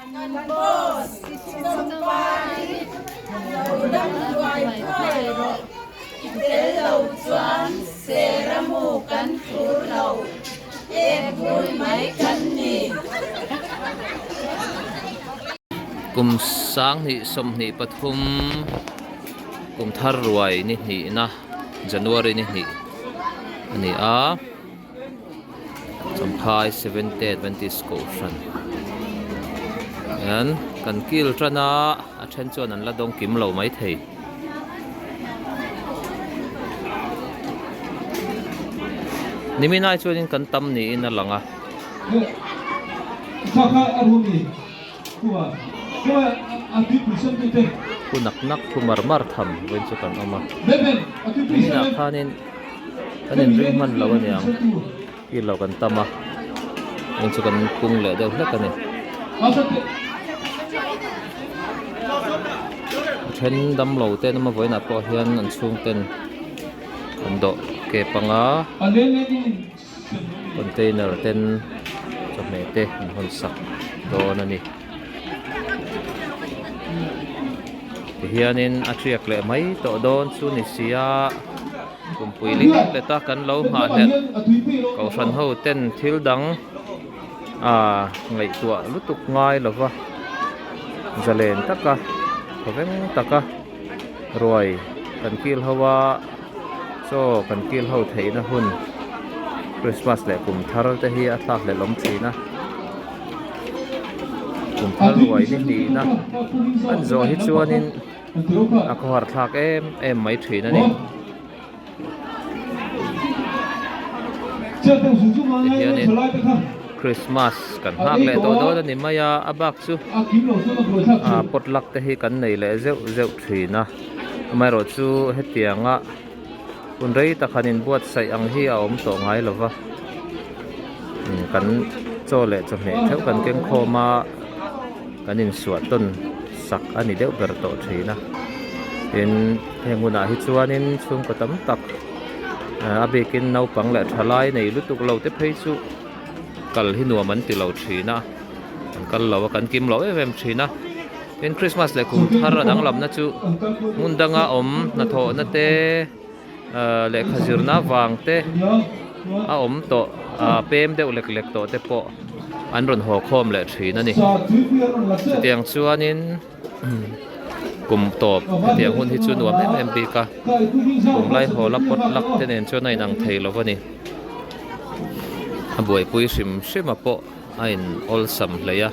Kan bos, sumpai, udang luai pero, ibelau cuan seramukan pulau, bui mai kan ni. Kum sang ni som ni pathum kum thar ruai ni na January ni ani a Champhai 7th Adventist School yan kan kil trana a then chuan an la dong kim lo mai thei niminai chuan in kan tam ni in a langa ku nak ku marmar tham wen chu kan oma mina khanin kanin ring man lo ani ang ki lo kan tama wen chu kan kung le deuh hlek ani then dam lo te na ma voina po hian an chung ten an do ke panga container ten chome te an hon sak do na ni hianin atriak le mai to don chu ni sia kumpuili le ta kan lo ha le ko san ho ten thil dang ngai tua lutuk ngai lova zalen taka koveng taka roi kan kil hawa so kan kil ho theina hun Christmas le kum thar te hi a thak le lom thina kum thar roi ni na an zo hi chuanin a ko har thak em mai thina ni hianin Christmas kan hak le to do ni maya abak chu potlak te hi kan nei le zeu thina mai ro chu hetianga unrei takhanin buat sai ang hi a om to ngai lova kan chole chome theu kan keng khoma kanin suaton sak ani deuh ber to thina in henguna hi chuanin chung ko tam tak abekin nau pang le thalai nei lutuk lo te phei chu kal hi nuam an ti lo thina kan kal lo kan kim lo em thina in Christmas le kum thar dang lam na chu mundanga om na tho na te le khazirna wang te a om to pem deuh lek lek to te po an ron ho khom le thina ni tiang chuanin kum top tiang hun hi chu nuam em bi ka kum lai ho la pot lak te nen chu nai nang thei lo ni a buai pui sim a po ain ol sam leya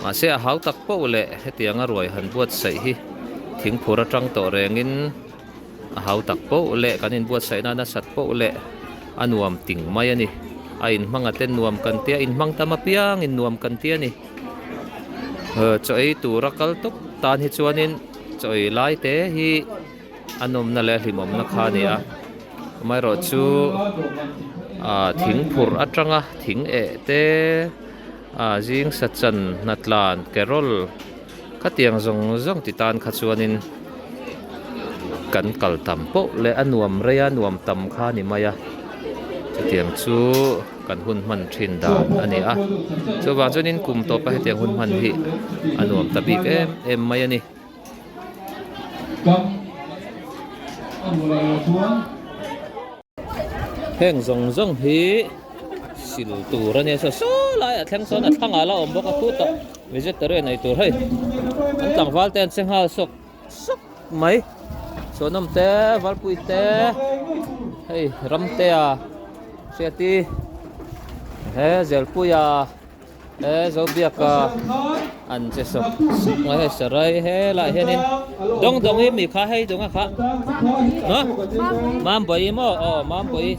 ma se a hau tak po le hetiang a roi han buat sai hi thing phura tang to rengin a hau tak po le kanin buat sai na sat po le anuam ting mai ani ain hmanga ten nuam kan tia in hmang tama piang in nuam kan tia ni choi tura kal tok tan hi chuanin choi lai te hi anom na le hlimom na kha ni a mai ro chu thing phur atanga thing e te jing sachan natlan kerol khatiang zong ti tan kha chuanin kan kal tam po le anuam reya nuam tam kha ni maya tiang chu kan hun man thin da ani a chu wa chunin kum to pa tiang hun man hi anuam tabik em mai ani heng zong hi sil tur ani so lai a thang son a thang ala om boka tu to vegetarian ai tur hai an tang wal ten seng hal sok mai sonom te valpui te hey ram te a seti he zelpuya he zobiaka an che sok ngai he sarai he la henin dong hi mi kha hei dong a kha no mam boi mo mam boi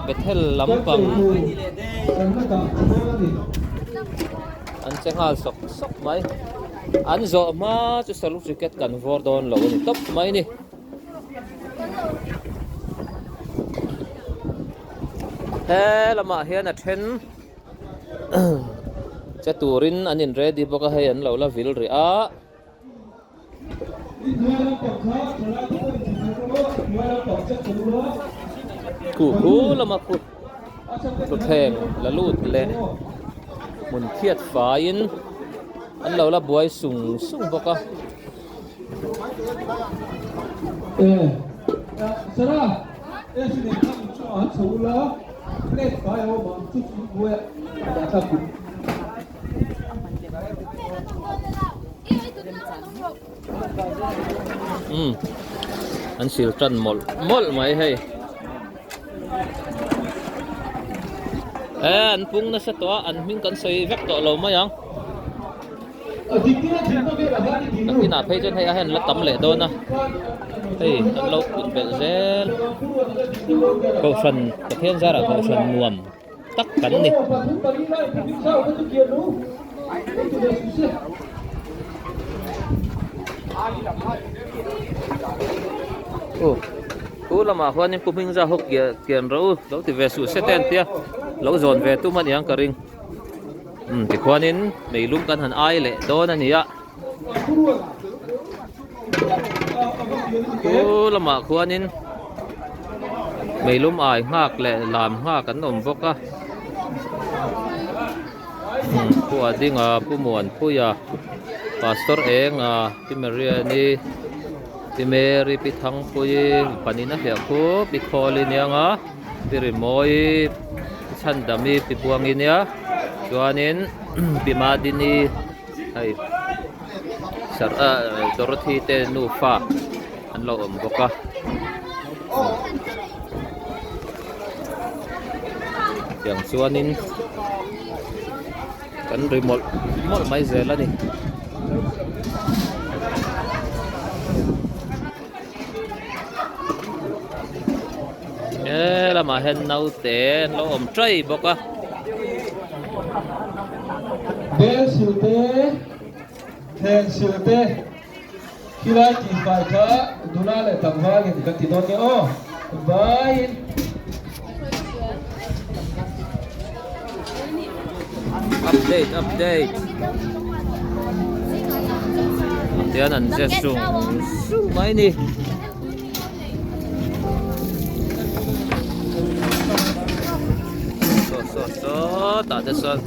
bethel lampang an che hal sok mai an zo ma chu salu cricket kan vor don lo ni top mai ni he lama hian a then chaturin anin ready boka he an lo la vil ri a ku lama ku tu theng la lut le mun thiat fain anh lâu là buổi sung sung bốc à Sarah, em xin được thăm cho anh số là lên phải không mà chút chút vui đã tập anh xịt trần mol mấy hay anh pung na sa to anh mình cần xây vẽ to lâu mấy không anh đi nạp hay trên hay anh là tấm lệ đôn à hey anh lâu bị bể rẽ cầu sần tập hiện ra là cầu sần nuông tắc cắn đi cú là mà hoa nên cũng mình ra học kiền rau lâu thì về sủi sẽ tên tia lâu dọn về tu mất yang karing thì hoa nên mấy lúc cần hẳn ai lệ đó là nhỉ ạ cú là mà hoa nên mấy lúc ai ngạc lệ làm ngạc cắn ổn bốc á hoa đi ngà pu muan pu ya pastor ngà pi Maria ni pi Mary pi thang pui panina hia ko pi kholin yanga pi rimoi chan dami pi puangin ya chuanin pi madini ai sar Dorothy te nu fa an lo om boka yang chuanin kan remote mai zela ni là mà hen nấu té nấu ẩm tray bốc á bé siêu té hen siêu té khi lại thì phải cả đuna lại tầm hoa liền cái đó nhé ô bye update dia nan sẽ sung mấy ni so tak ada son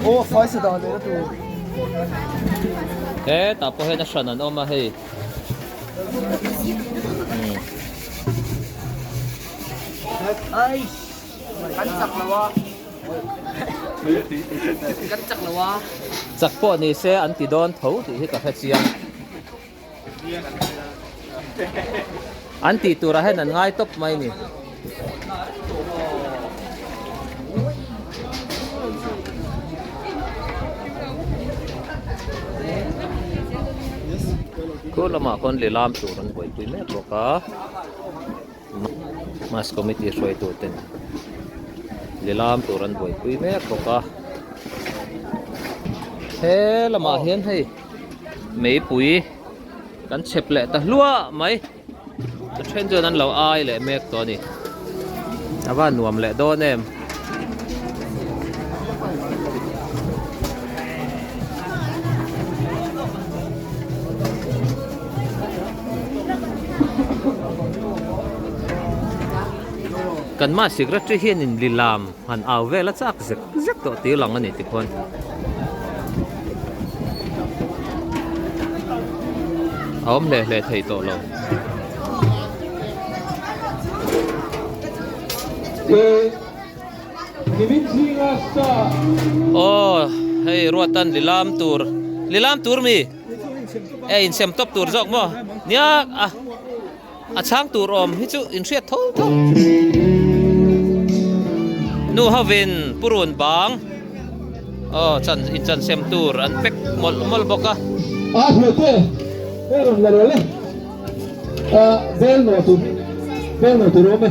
Ô, phải sự đó đấy tụi. thế tập có hơi nó sần anh ôm mà hay Ơi, cắn chặt là quá. Cắn chặt là quá. chắc po ni se anh ti don thấu thì hết cả hết chiang anh ti tu ra hết anh ngay top mai ni cô là mà con lì lam tu ran boi pui me boka mas committee soi tu ten lì lam tu ran boi pui me boka thế là mà hiến hay mấy bụi cắn chẹp lệ ta lúa mấy trên giờ ăn lẩu ai lệ mẹ to nè à ba nuông lệ đôn em cần mà xịt ra chơi hiền in đi làm hẳn ảo về là chắc rất to tí lòng anh ấy thì con ốm lệ thầy tổ lòng oh hey ruatan lilam tur mi in sem top tur jok mo nia chang tur om hi chu in riat tho nu havin purun bang chan sem tur an pek mol boka pero la verdad vel no tu rome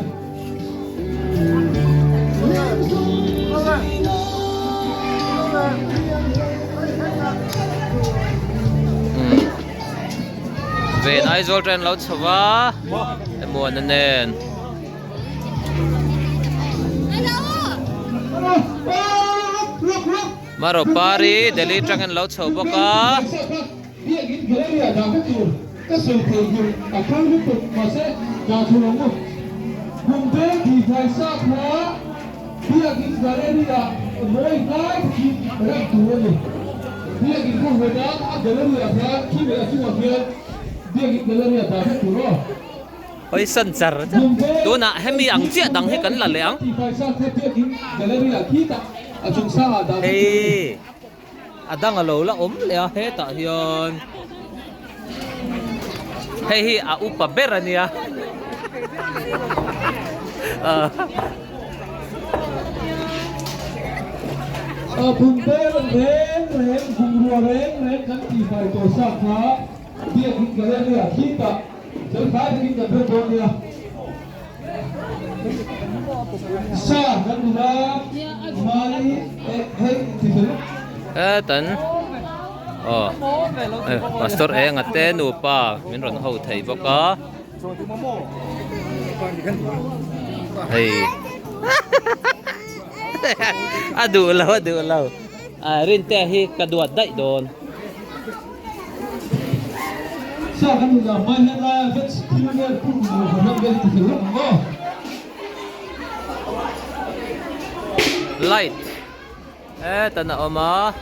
về ai rồi trên lâu chava em muốn nên Maro pari Delhi Trangan Lau Chau Boka. Dia git galeria da ka tur ka so te gur akal ni put ma se da thulong mo bumbe di phai sa kha dia git galeria noi kai ki ra tu ni dia git ko hoda galeria kha ki be achu ma kia dia git galeria da ka tur ro Oi san char tu na hemi ang chia dang he kan la leang di phai sa kha dia git galeria ki ta achung sa da hey adang alo la le he ta hian hey hi a upa berania bumbe reng bumrua reng kan ti phai to sa kha dia git galeria ki ta Jadi saya ingin berdoa ya. Sah dan udah mari tidur. Tan. Oh. Pastor ngate nu pa min ron ho thei boka. Hey. Adu lau. Rin te hi kaduat dai don. Sah kan udah main lah, vet tidur pun orang beli tidur. Oh. Light. Tana oma.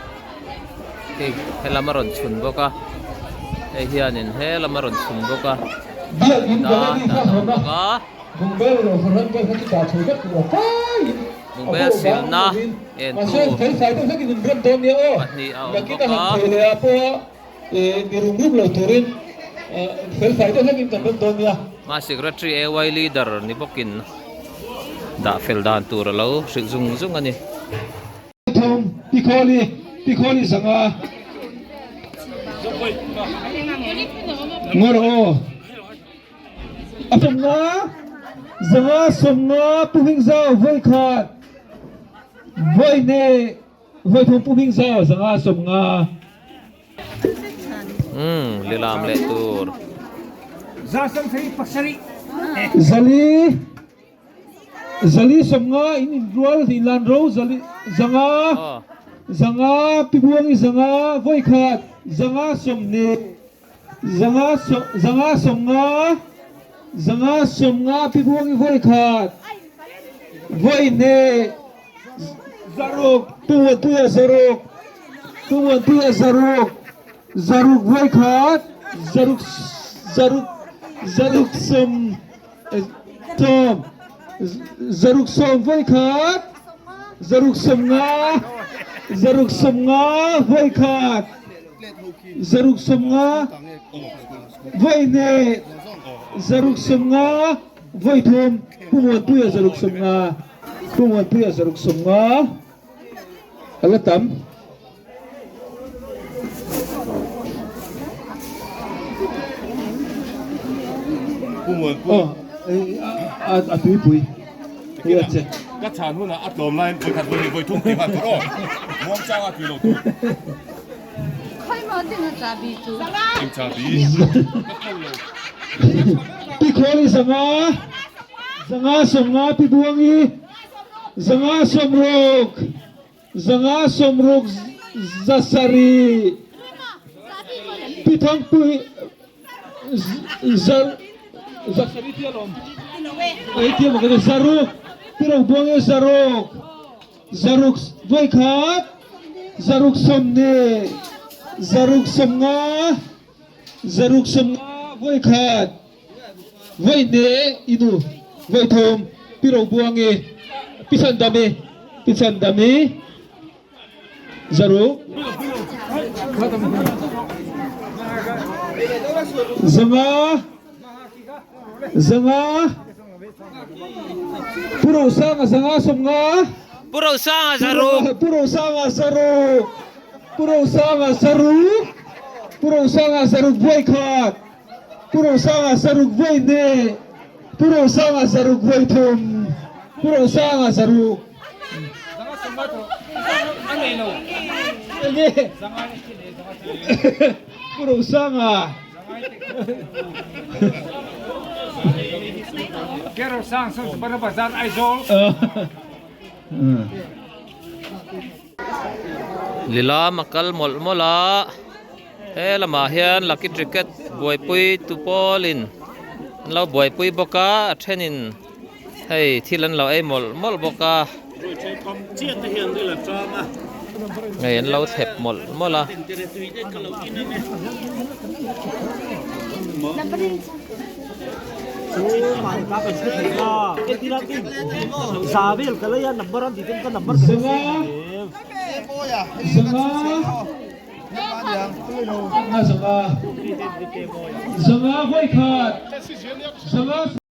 Hela maron chun boka. Hianin hela maron chun boka. Dia ini galeri kan orang. Boka. Bumber orang beli kita cuci tu. Hai. Bumber silna. Masuk saya tu saya kita berdoa ni oh. Kita hamil apa? Di rumah lo turun. Saya tu saya kita berdoa ni. Ma secretary AY leader ni bokin. Da fel dan tur lo zung ani. Tom pikoli sanga. Ngoro. Apa nga? Zanga somna puhing zao voi khat. Voi ne voi thong puhing zao zanga somnga. Lilam le tur. Zasam sei pasari. Zali somnga in rual hilan ro zali zanga pibuangi zanga voi khat zanga somne zanga somnga pibuangi voi khat voi ne zaruk tuya zaruk voi khat zaruk som tom zaruk som voi khat zaruk somnga voi khat zaruk somnga voi ne zaruk somnga voi thum pumon tuya zaruk somnga alatam oh atui pui iya che Các chàng luôn là ắt lồm lên, với thật với thung thì hạt rồi. Mong sao à kỳ lộc. Khơi mà tiếng là bị chú. Em chàng đi. Pikoli zanga somnga pibuangi zanga somrok zasari pitang pui zasari tialom ai mo kada zaruk pirang buangi zaruk voi khat zaruk somne zaruk somnga voi khat voi ne inu voi thom pirang buangi pisan dami zaruk zanga puro sanga somnga Puro sanga zaruk voi khat puro sanga zaruk voi ne puro sanga zaruk voi thom puro sanga zaruk puro sanga Kero sang sang pada bazar Aizol. lila makal mol mola he lama hian lucky cricket boy pui tu polin lo boy pui boka thenin hei thilan lo ei mol boka ngày anh lâu thẹp mola Sabil kalau ya numberan di tim kan number Senga, Senga, Senga,